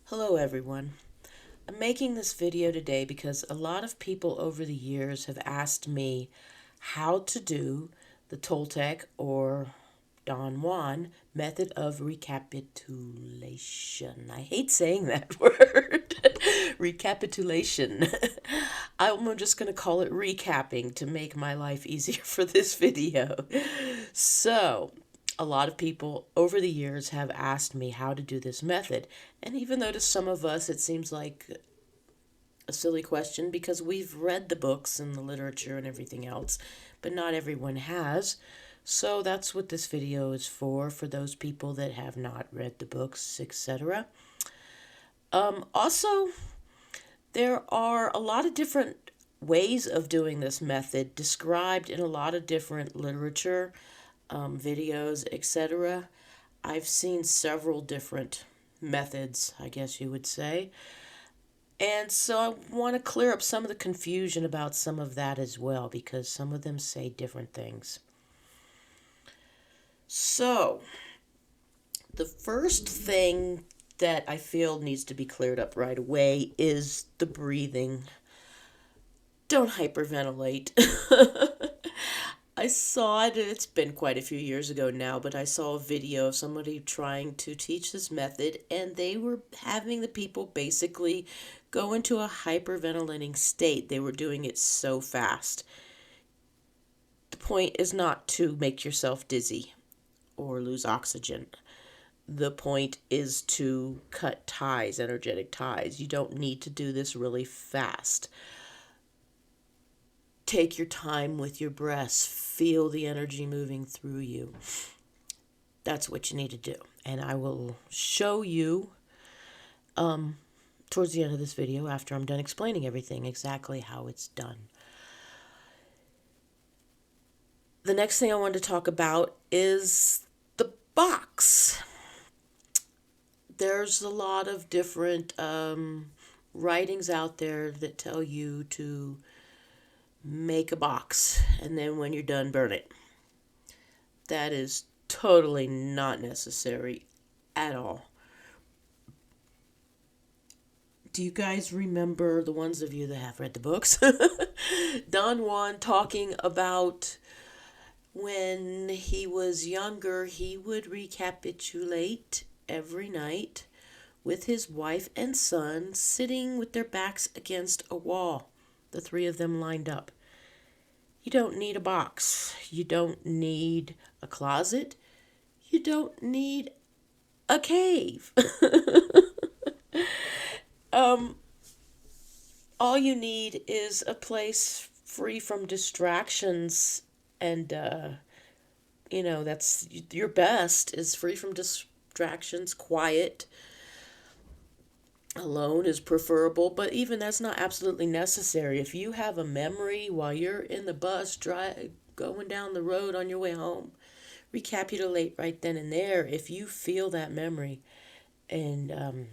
Hello everyone. I'm making this video today because a lot of people over the years have asked me how to do the Toltec or Don Juan method of recapitulation. I hate saying that word. Recapitulation. I'm just going to call it recapping to make my life easier for this video. So, a lot of people over the years have asked me how to do this method. And even though to some of us it seems like a silly question because we've read the books and the literature and everything else, but not everyone has. So that's what this video is for those people that have not read the books, etc. Also, there are a lot of different ways of doing this method described in a lot of different literature, videos, etc. I've seen several different methods, I guess you would say. And so I want to clear up some of the confusion about some of that as well, because some of them say different things. So, the first thing that I feel needs to be cleared up right away is the breathing. Don't hyperventilate. I saw it, it's been quite a few years ago now, but I saw a video of somebody trying to teach this method, and they were having the people basically go into a hyperventilating state. They were doing it so fast. The point is not to make yourself dizzy or lose oxygen. The point is to cut ties, energetic ties. You don't need to do this really fast. Take your time with your breaths. Feel the energy moving through you. That's what you need to do. And I will show you towards the end of this video, after I'm done explaining everything, exactly how it's done. The next thing I want to talk about is the box. There's a lot of different writings out there that tell you to make a box, and then when you're done, burn it. That is totally not necessary at all. Do you guys remember, the ones of you that have read the books, Don Juan talking about when he was younger, he would recapitulate every night with his wife and son sitting with their backs against a wall, the three of them lined up. You don't need a box. You don't need a closet. You don't need a cave. All you need is a place free from distractions, and that's your best is free from distractions, quiet. Alone is preferable, but even that's not absolutely necessary. If you have a memory while you're in the bus going down the road on your way home, recapitulate right then and there. If you feel that memory and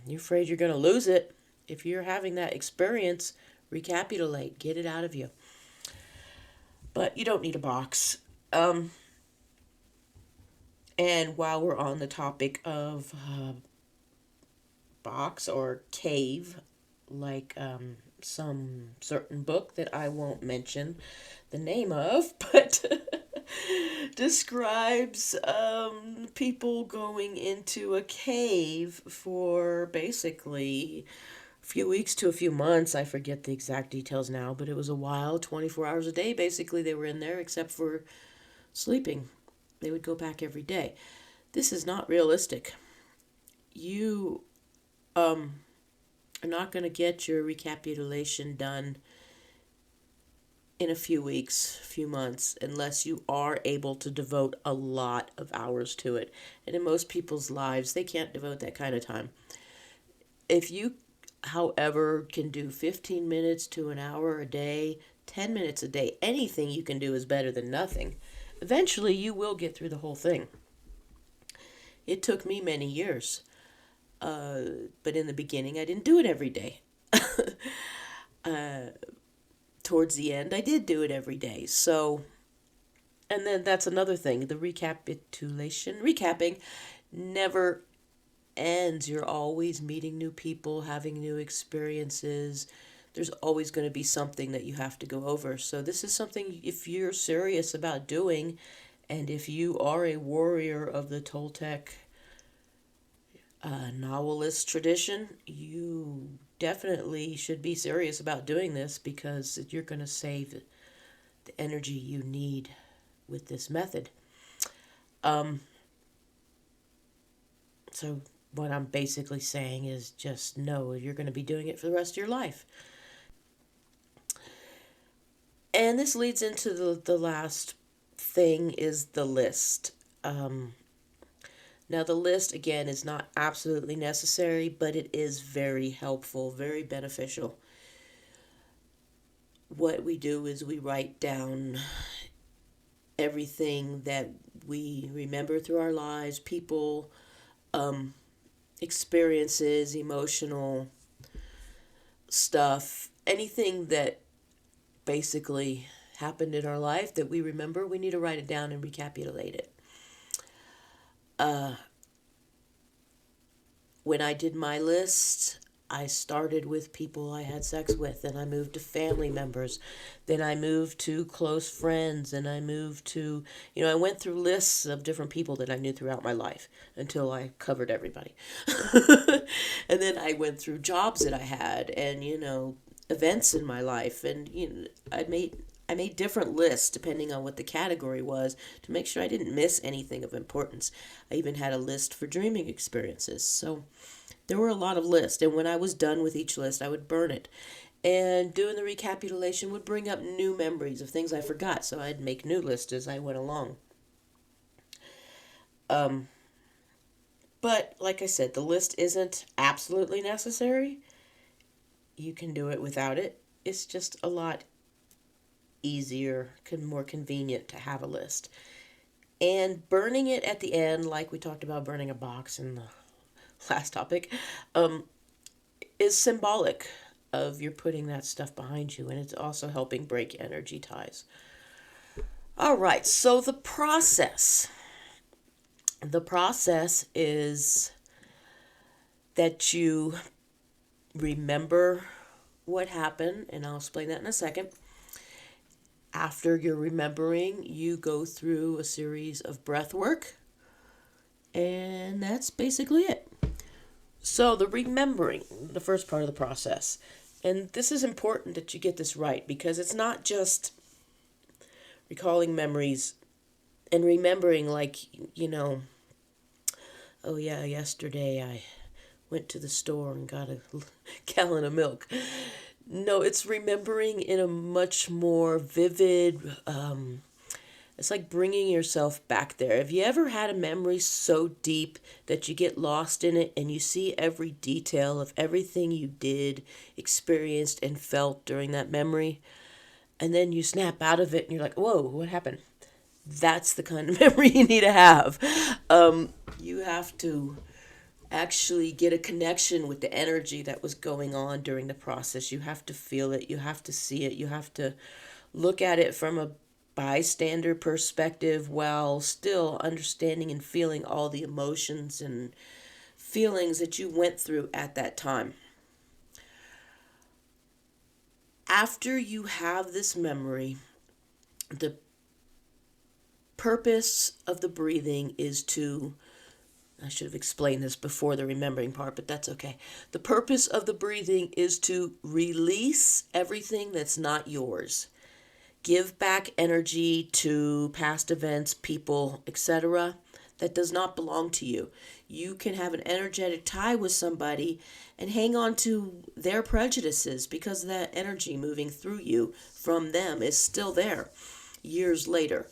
you're afraid you're going to lose it, if you're having that experience, recapitulate, get it out of you. But you don't need a box. And while we're on the topic of box or cave, like some certain book that I won't mention the name of, but describes people going into a cave for basically a few weeks to a few months. I forget the exact details now, but it was a while, 24 hours a day. Basically, they were in there except for sleeping. They would go back every day. This is not realistic. You are not going to get your recapitulation done in a few weeks, a few months, unless you are able to devote a lot of hours to it. And in most people's lives, they can't devote that kind of time. If you, however, can do 15 minutes to an hour a day, 10 minutes a day, anything you can do is better than nothing. Eventually, you will get through the whole thing. It took me many years. But in the beginning, I didn't do it every day. Towards the end, I did do it every day. So, and then that's another thing. The recapping never ends. You're always meeting new people, having new experiences. There's always going to be something that you have to go over. So this is something, if you're serious about doing, and if you are a warrior of the Toltec novelist tradition, you definitely should be serious about doing this, because you're going to save the energy you need with this method. So what I'm basically saying is just know you're going to be doing it for the rest of your life. And this leads into the last thing, is the list. Now, the list, again, is not absolutely necessary, but it is very helpful, very beneficial. What we do is we write down everything that we remember through our lives, people, experiences, emotional stuff, anything that basically happened in our life that we remember, we need to write it down and recapitulate it. When I did my list, I started with people I had sex with, then I moved to family members, then I moved to close friends, and I moved to, I went through lists of different people that I knew throughout my life until I covered everybody. And then I went through jobs that I had, and, events in my life, and, I made different lists depending on what the category was to make sure I didn't miss anything of importance. I even had a list for dreaming experiences. So there were a lot of lists, and when I was done with each list, I would burn it. And doing the recapitulation would bring up new memories of things I forgot, so I'd make new lists as I went along. But like I said, the list isn't absolutely necessary. You can do it without it. It's just a lot easier, more convenient to have a list. And burning it at the end, like we talked about burning a box in the last topic, is symbolic of you're putting that stuff behind you, and it's also helping break energy ties. All right, so the process. The process is that you remember what happened, and I'll explain that in a second. After you're remembering, you go through a series of breath work, and that's basically it. So the remembering, the first part of the process, and this is important that you get this right, because it's not just recalling memories and remembering like, oh yeah, yesterday I went to the store and got a gallon of milk. No, it's remembering in a much more vivid, it's like bringing yourself back there. Have you ever had a memory so deep that you get lost in it and you see every detail of everything you did, experienced, and felt during that memory? And then you snap out of it and you're like, whoa, what happened? That's the kind of memory you need to have. You have to actually get a connection with the energy that was going on during the process. You have to feel it. You have to see it. You have to look at it from a bystander perspective while still understanding and feeling all the emotions and feelings that you went through at that time. After you have this memory, the purpose of the breathing is to, I should have explained this before the remembering part, but that's okay. The purpose of the breathing is to release everything that's not yours. Give back energy to past events, people, etc. that does not belong to you. You can have an energetic tie with somebody and hang on to their prejudices because that energy moving through you from them is still there years later.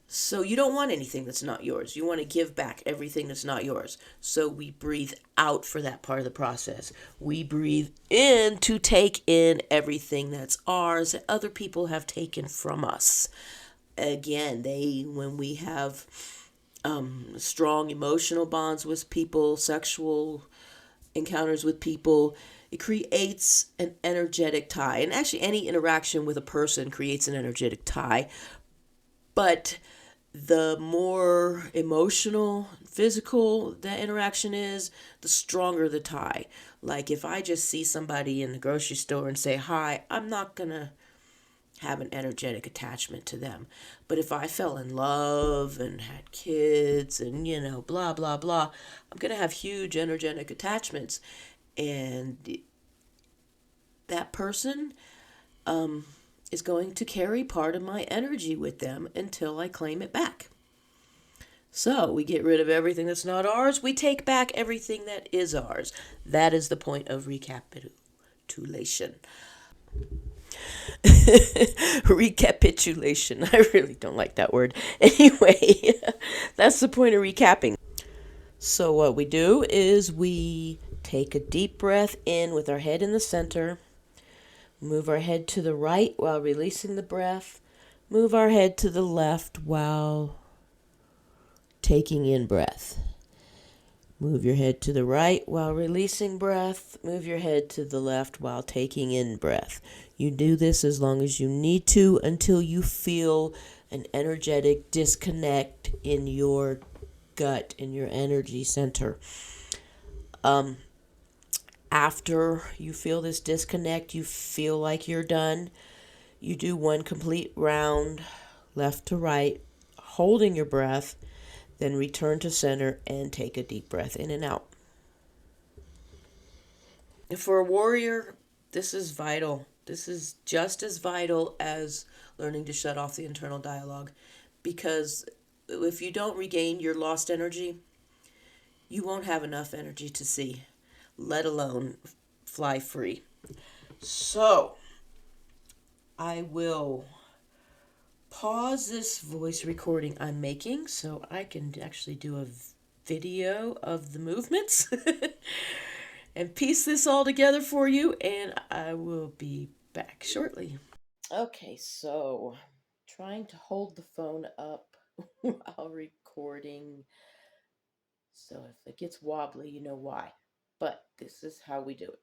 So you don't want anything that's not yours. You want to give back everything that's not yours. So we breathe out for that part of the process. We breathe in to take in everything that's ours that other people have taken from us. Again, when we have strong emotional bonds with people, sexual encounters with people, it creates an energetic tie. And actually, any interaction with a person creates an energetic tie. But The more emotional, physical that interaction is, the stronger the tie. Like if I just see somebody in the grocery store and say hi, I'm not going to have an energetic attachment to them. But if I fell in love and had kids and, blah, blah, blah, I'm going to have huge energetic attachments. And that person is going to carry part of my energy with them until I claim it back. So we get rid of everything that's not ours. We take back everything that is ours. That is the point of recapitulation. Recapitulation. I really don't like that word. Anyway, that's the point of recapping. So what we do is we take a deep breath in with our head in the center. Move our head to the right while releasing the breath. Move our head to the left while taking in breath. Move your head to the right while releasing breath. Move your head to the left while taking in breath. You do this as long as you need to until you feel an energetic disconnect in your gut, in your energy center. After you feel this disconnect, you feel like you're done. You do one complete round, left to right, holding your breath, then return to center and take a deep breath in and out. For a warrior, this is vital. This is just as vital as learning to shut off the internal dialogue. Because if you don't regain your lost energy, you won't have enough energy to see, let alone fly free. So, I will pause this voice recording I'm making so I can actually do a video of the movements and piece this all together for you, and I will be back shortly. Okay, so trying to hold the phone up while recording. So if it gets wobbly, you know why. But this is how we do it.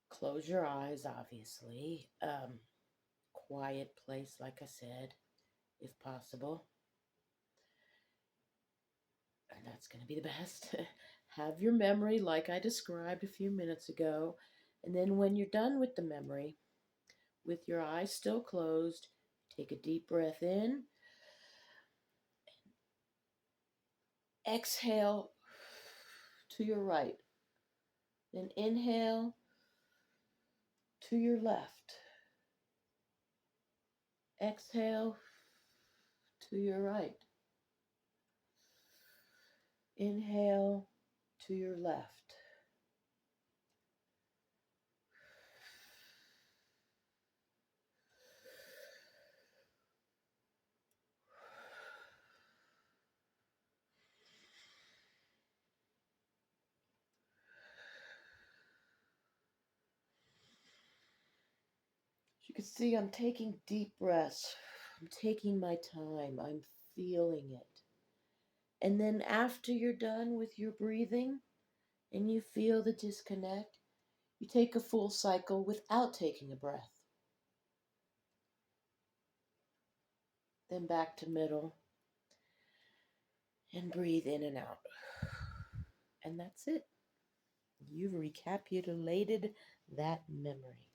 Close your eyes, obviously. Quiet place, like I said, if possible. And that's going to be the best. Have your memory like I described a few minutes ago. And then when you're done with the memory, with your eyes still closed, take a deep breath in. Exhale to your right. Then inhale to your left. Exhale to your right. Inhale to your left. As you can see, I'm taking deep breaths. I'm taking my time. I'm feeling it. And then after you're done with your breathing and you feel the disconnect, you take a full cycle without taking a breath. Then back to middle and breathe in and out. And that's it. You've recapitulated that memory.